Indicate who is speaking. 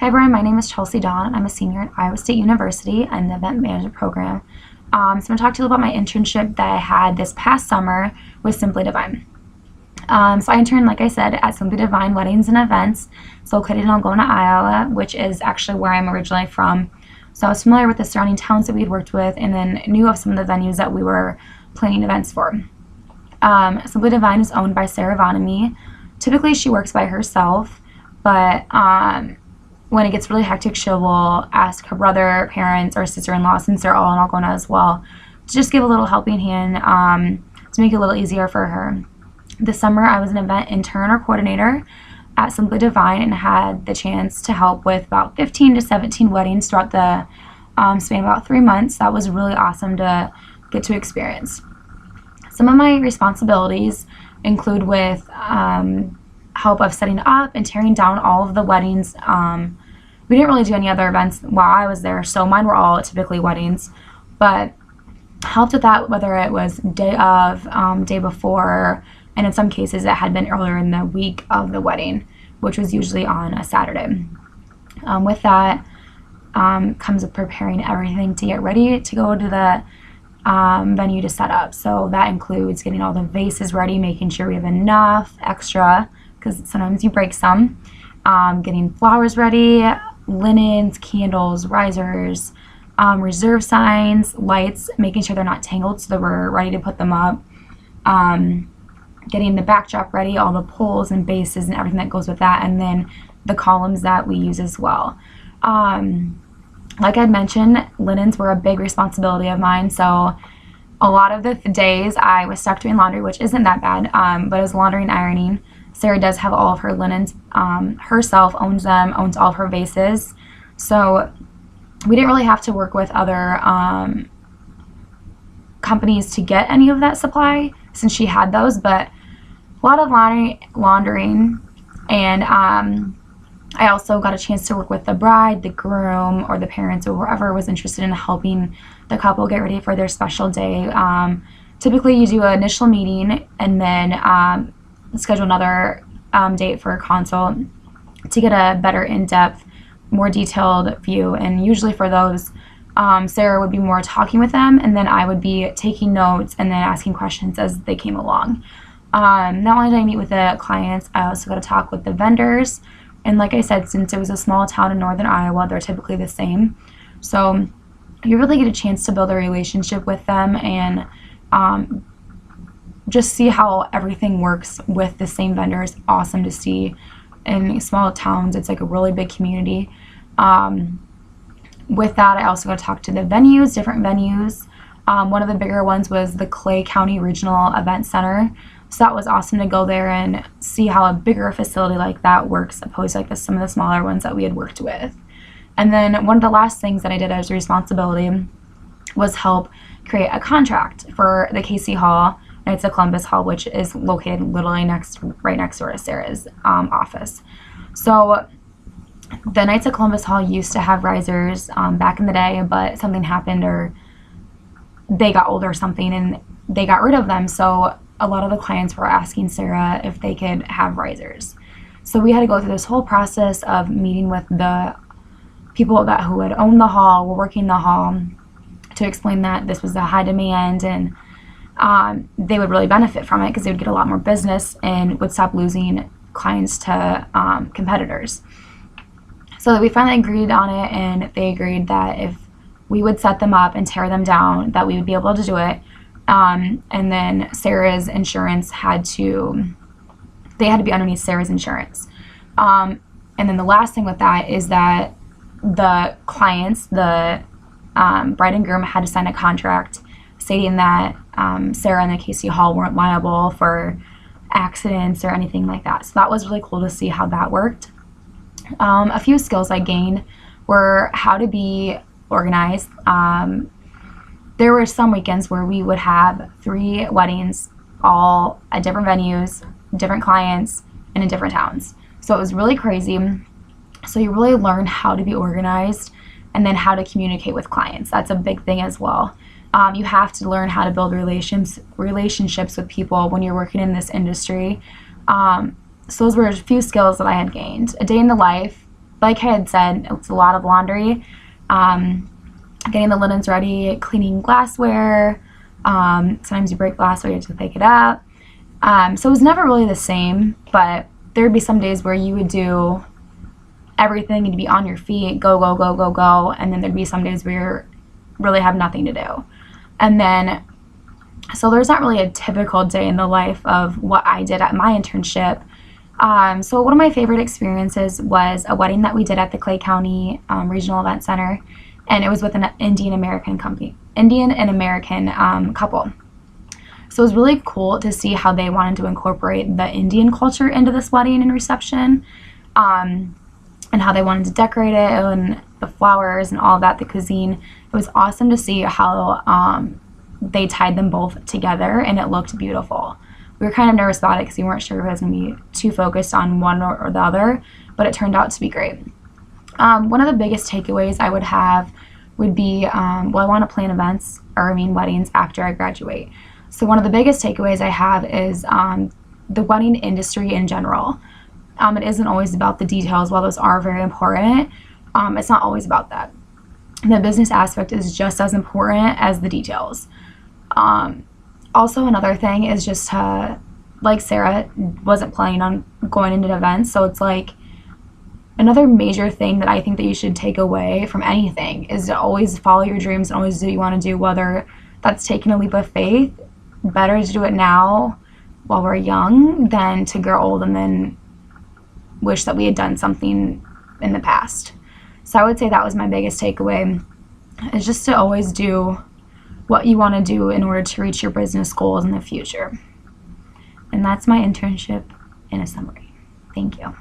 Speaker 1: Hi everyone, my name is Chelsea Dawn. I'm a senior at Iowa State University in the event management program. So I'm going to talk to you about my internship that I had this past summer with Simply Divine. So I interned, like I said, at Simply Divine Weddings and Events. It's located in Algona, Iowa, which is actually where I'm originally from. So I was familiar with the surrounding towns that we had worked with and then knew of some of the venues that we were planning events for. Simply Divine is owned by Sarah Vonamy. Typically she works by herself, but when it gets really hectic, she will ask her brother, parents, or sister-in-law, since they're all in Algona as well, to just give a little helping hand to make it a little easier for her. This summer, I was an event intern or coordinator at Simply Divine and had the chance to help with about 15 to 17 weddings throughout the span of about 3 months. That was really awesome to get to experience. Some of my responsibilities include with help of setting up and tearing down all of the weddings. We didn't really do any other events while I was there, so mine were all typically weddings, but helped with that, whether it was day of, day before, and in some cases it had been earlier in the week of the wedding, which was usually on a Saturday. With that comes with preparing everything to get ready to go to the venue to set up. So that includes getting all the vases ready, making sure we have enough extra, because sometimes you break some, getting flowers ready, linens, candles, risers, reserve signs, lights, making sure they're not tangled so that we're ready to put them up, getting the backdrop ready, all the poles and bases and everything that goes with that, and then the columns that we use as well. Like I'd mentioned, linens were a big responsibility of mine, so a lot of the days I was stuck doing laundry, which isn't that bad, but it was laundry and ironing. Sarah does have all of her linens herself, owns them, owns all of her vases, so we didn't really have to work with other companies to get any of that supply since she had those, but a lot of laundering, and I also got a chance to work with the bride, the groom, or the parents, or whoever was interested in helping the couple get ready for their special day. Typically you do an initial meeting and then schedule another date for a consult to get a better in-depth, more detailed view. And usually for those, Sarah would be more talking with them, and then I would be taking notes and then asking questions as they came along. Not only did I meet with the clients, I also got to talk with the vendors. And like I said, since it was a small town in northern Iowa, they're typically the same. So you really get a chance to build a relationship with them and just see how everything works with the same vendors. Awesome to see. In small towns, it's like a really big community. With that, I also got to talk to the venues, different venues. One of the bigger ones was the Clay County Regional Event Center. So that was awesome to go there and see how a bigger facility like that works opposed to like some of the smaller ones that we had worked with. And then one of the last things that I did as a responsibility was help create a contract for the Casey Hall, Knights of Columbus Hall, which is located literally right next door to Sarah's office. So the Knights of Columbus Hall used to have risers back in the day, but something happened or they got old or something and they got rid of them. So a lot of the clients were asking Sarah if they could have risers. So we had to go through this whole process of meeting with the people who had owned the hall, were working the hall, to explain that this was a high demand and they would really benefit from it because they would get a lot more business and would stop losing clients to competitors. So we finally agreed on it, and they agreed that if we would set them up and tear them down, that we would be able to do it. And then Sarah's insurance had to be underneath Sarah's insurance. And then the last thing with that is that the clients, the bride and groom, had to sign a contract stating that Sarah and the Casey Hall weren't liable for accidents or anything like that. So that was really cool to see how that worked. A few skills I gained were how to be organized. There were some weekends where we would have 3 weddings, all at different venues, different clients, and in different towns. So it was really crazy. So you really learn how to be organized and then how to communicate with clients. That's a big thing as well. You have to learn how to build relationships with people when you're working in this industry. So those were a few skills that I had gained. A day in the life like I had said, it's a lot of laundry, getting the linens ready, cleaning glassware. Sometimes you break glassware, you have to pick it up. So it was never really the same, but there would be some days where you would do everything and you'd be on your feet, go, go, go, go, go, and then there'd be some days where you really have nothing to do. And then, so there's not really a typical day in the life of what I did at my internship. So one of my favorite experiences was a wedding that we did at the Clay County Regional Event Center, and it was with an Indian American couple. So it was really cool to see how they wanted to incorporate the Indian culture into this wedding and reception, and how they wanted to decorate it and the flowers and all of that, the cuisine. It was awesome to see how they tied them both together, and it looked beautiful. We were kind of nervous about it because we weren't sure if it was going to be too focused on one or the other, but it turned out to be great. One of the biggest takeaways I would have would be, I want to plan weddings after I graduate. So one of the biggest takeaways I have is the wedding industry in general. It isn't always about the details. While those are very important, it's not always about that. The business aspect is just as important as the details. Also, another thing is just to, like Sarah, wasn't planning on going into events, so it's like another major thing that I think that you should take away from anything is to always follow your dreams and always do what you want to do, whether that's taking a leap of faith. Better to do it now while we're young than to grow old and then wish that we had done something in the past. So I would say that was my biggest takeaway, is just to always do what you want to do in order to reach your business goals in the future. And that's my internship in a summary. Thank you.